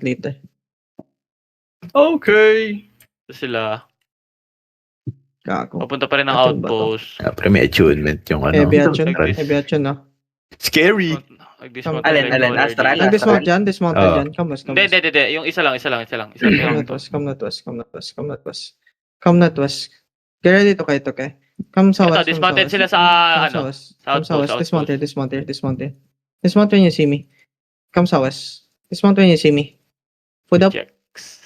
later. Okay. Ito sila. Gago. Papunta pa rin ng Atune ba to? outpost. Pre, may attunement yung ano. Heavy atune. Like this. Heavy atune, no? Scary! Nag-dismount Alin, like already. Astral? Nag-dismount dyan? Dismounted Oo. dyan? Come us. Hindi. Yung isa lang. Come not west. Come not west. Get ready to kay to kay. Come sa Ito, west. dismounted sila sa, Come sa sa outpost. west. Dismounted. Dismount when you see me. Come sa west. Dismount when you see me. Put up. Checks.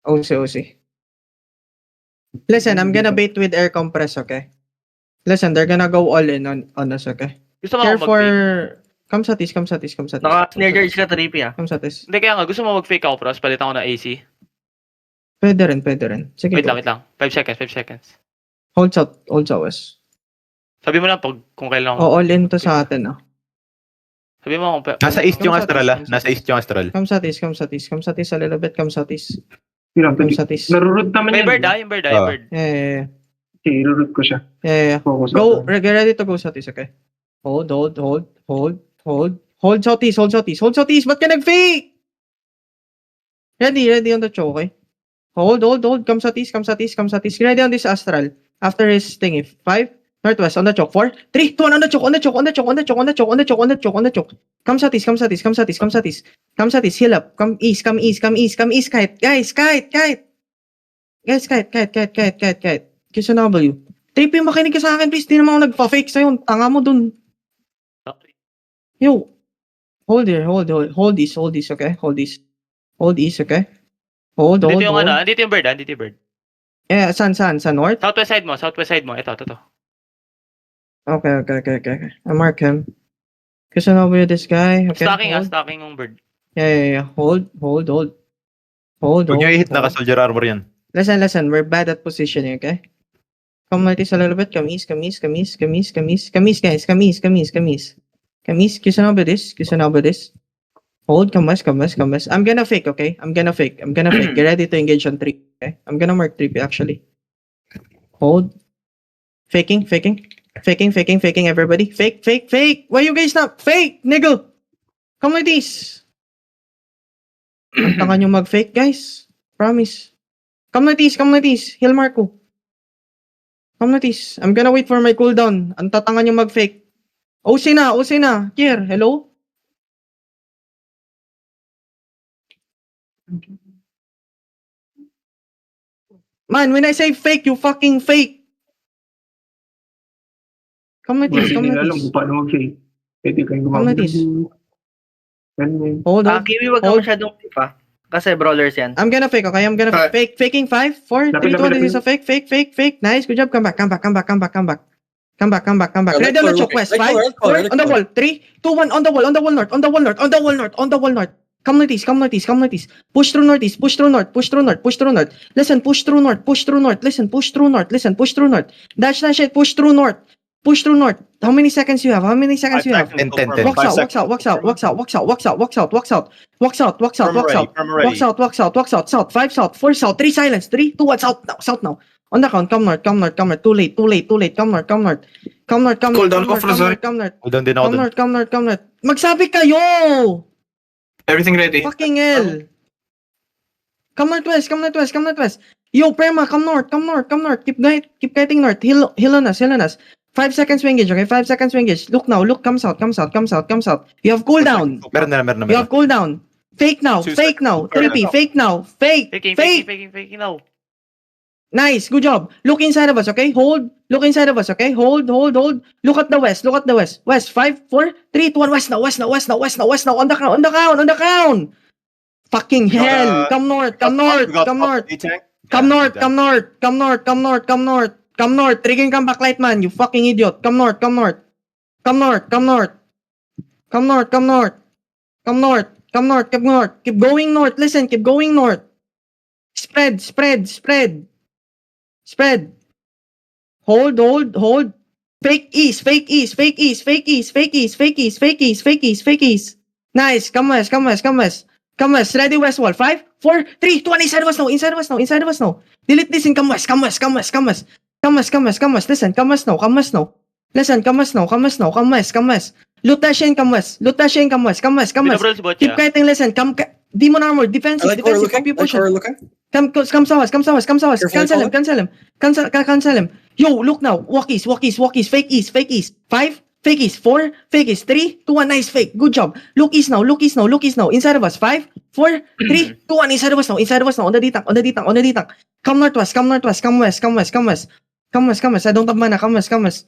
OC. Listen, I'm gonna bait with air compress, okay? Listen, they're gonna go all in on us, okay? Gusto mo Care ako for... mag-fake? Come sa tis. Naka-snare guard sila 3P ah. Come sa tis. Hindi, kaya nga. Gusto mo mag-fake ako, pros. Palitan ko na AC. Pwede rin. Sige, Wait go. lang. 5 seconds. Hold sa west. Sabi mo lang pag kung kailan Oh, all in to sa atin, ah. Sabi mo kung... Nasa east yung Come sa astral, tis, ah. Nasa east yung astral. Come sa tis a little bit. Come sa tis. Narurod naman May yan. bird ah, yung bird. Yeah. Okay, irurod ko siya. Yeah. Focus Go, ako. get ready to go sa tis, okay? Hold sa tis. Ba't ka nag-fake? Ready on the choke, okay? Hold. Come sa tis. Ready on this astral. After his thingy. 5, northwest, on the choke. 4, 3, 2, 1, on the choke. Come sa tis. Heal up. Come east. Kite. Guys, kite. Kiss on W. Trippy, makinig ka sa akin, please. Di naman ako nagpa-fake sa'yo. Tanga mo dun. Yo. Hold this, okay? Hold this, okay? Hold. Dito yung ano, dito yung bird. Eh, saan? Sa north? Southwest side mo. Ito. Okay. I mark him. Kiss on W this guy. Okay. Stacking yung bird. Yeah. Hold. Huwag nyo i-hit na ka-soldier armor yan. Listen. We're bad at positioning, okay? Come like this a little bit. Come east, guys. Come east. Kiss on over this. Hold. Come west. I'm gonna fake, okay? Get ready to engage on 3, okay? I'm gonna mark 3 actually. Hold. Faking, everybody. Fake. Why you guys not? Fake, nigga. Come like this. Ang tanga nyo mag-fake, guys. Promise. Come like this. Heal Marco. Come like this. I'm gonna wait for my cooldown. Ang tatanga nyo mag-fake. OC na. Kier, hello? Man, when I say fake, you fucking fake. Come like this. Hindi alam kung paano mag-fake. Pwede kayong Come like this. Ganun. Hold on. Kiwi, wag ka Hold. masyadong tip ah. Kasi brawlers yan. I'm gonna fake, okay? Fake. Faking 5, 4, 3, 2, 1. This is a fake. Nice. Good job. Come back. Ready on the choke. West. 5, 4, on the wall. 3, 2, 1. On the wall north. Come like this. Push through northeast. Push through north. Listen, push through north. Dash it. Push through north. How many seconds you have? 10. Walks out. South. 5 south. 4 south. 3 silence. 3, 2, 1 south now. On the count. Come north. Too late. Come north. Cooldown ko, Frozen. Come north. Cooldown din ako dun. Come north. Magsabi kayo! Everything ready. Fucking hell. Come northwest. Yo, Prema, come north. Keep getting north. Heal on us. 5 seconds to engage, okay? 5 seconds to engage. Look now. Come south. You have cooldown. Meron na. You have cooldown. Fake now. 3P. Fake now. Faking now. Nice. Good job. Look inside of us, okay? Hold. Look inside of us, okay? Hold. Look at the west. West. 5, 4, 3, 2, 1. West now. On the count. Fucking hell. Come north. Come north. Triggering come back light, man. You fucking idiot. Come north. Keep going north. Listen, keep going north. Spread. Hold. Fake east. Nice. Come west. Ready west wall. 5, 4, 3, 2, 1. Inside of us now. Delete this and come west. Listen, come west now. Loot that Shane, come west. Loot that Shane, come west. Come west, come west. Binabrol si Botcha. Keep kiting, listen. Demon armor, I defensive, like Cora defensive. looking. Copy Like potion. Cora looking. Come south, come south, come south. Careful, Cancel him. Cancel him. Yo, look now. Walk east. Fake east. 5, fake east. 4, fake east. 3, 2, 1. Nice fake. Good job. Look east now. Inside of us. 5, 4, 3, 2, 1. Inside of us now. On the D-tank. Come northwest. Come west. I don't have mana. Come west. Come west.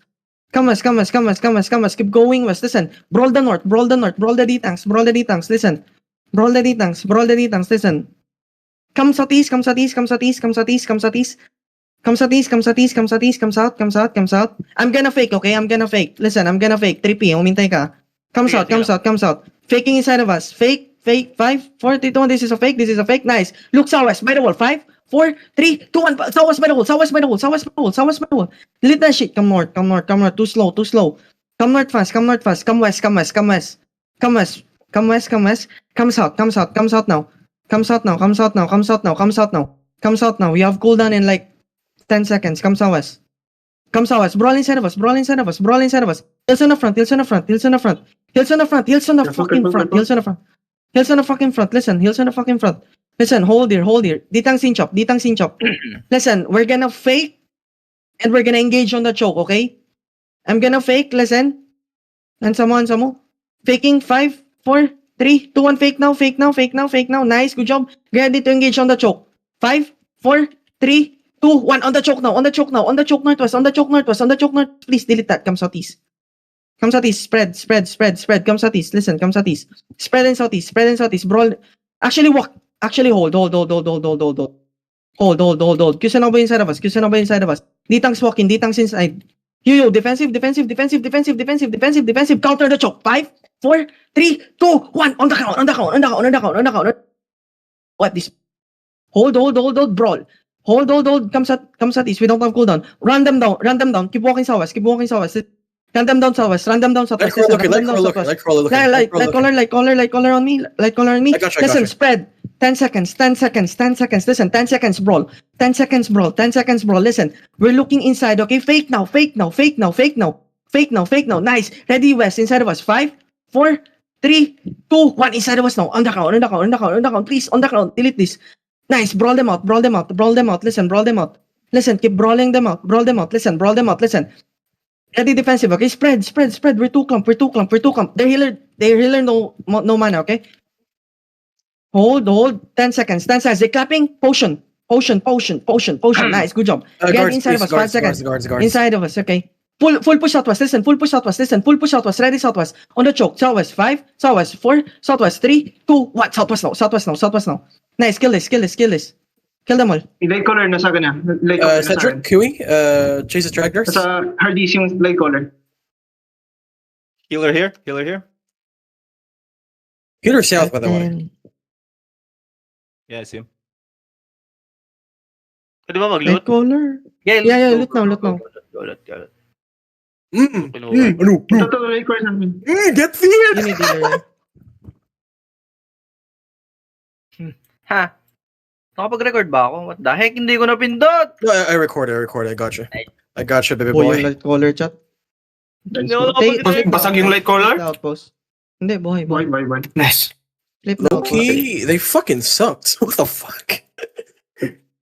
Keep going west. Listen. Brawl the north. Brawl the D-tanks. Listen. Brawl the D-tanks. Listen. Come southeast. Come south. I'm gonna fake, okay? Listen, I'm gonna fake. 3P, umintay ka. Come south. Faking inside of us. Fake. 5, 4, 3, 2, 1. This is a fake. Nice. Look southwest by the wall. 5, 4, 3, 2, 1. Southwest by the wall. Delete that shit. Come north. Too slow. Come north fast. Come west. Come south now. Come south now. We have cooldown in like 10 seconds. Come southwest. Brawl inside of us. Hills on the front. Hills on the fucking front. Listen, hold here. Ditang sin chop. Listen, we're gonna fake and we're gonna engage on the choke, okay? I'm gonna fake, listen. And samo. Faking 5, 4, 3, 2, 1. Fake now. Nice, good job. Get ready to engage on the choke. 5, 4, 3, 2, 1. On the choke now. Northwest. Please delete that. Come southeast. Spread. Come southeast. Listen, come southeast. Spread in southeast. Brawl. Actually, walk. Hold. Kusanova inside of us. Ditang's walking. Ditang's inside. Yo, defensive. Counter the choke. 5, 4, 3, 2, 1. On the count. What this? Hold. Brawl. Hold. Come southeast. We don't have cooldown. Run them down. Keep walking southwest. Run them down southwest. Like Cora looking. Light color on me. I got you. Listen, spread. 10 seconds. Listen, 10 seconds, brawl. 10 seconds, brawl. Listen, we're looking inside, okay? Fake now. Nice. Ready, west. Inside of us. 5, 4, 3, 2, 1. Inside of us now. On the count. Please, on the count. Delete this. Nice. Brawl them out. Listen, brawl them out. Listen, keep brawling them out. Listen, brawl them out. Listen. Ready defensive, okay? Spread. We're too clump. They're healer, no mana, okay? Hold. 10 seconds. They're clapping. Potion. Nice, good job. Get Guards, inside of us. 5 seconds. Guards. Inside of us, okay? Full push southwest. Listen, full push southwest. Ready southwest. On the choke. Southwest. 5, southwest. 4, southwest. 3, 2, 1. Southwest now. Nice, kill this. Kill them all. Light color nasa kanya. Light color nasa Cedric, Kiwi, Chase's Drag Nurse. Sa Hardys yung light color. Healer here. Healer south, by the way. Yeah, I see him. Pwede ba mag-loot? Light color. Yeah, loot now. Loot. Ito light color sa amin. Get feared! You need healer. Ha? Nakapag-record ba ako? What the heck? Hindi ko napindot! No, I recorded. I got you, baby Boy, boy. yung light color chat. Hindi ako Take- nakapag-record. Basag yung light color? Outpost. Hindi, boy. Boy. Nice. Flip na Low key, they fucking sucked. What the fuck?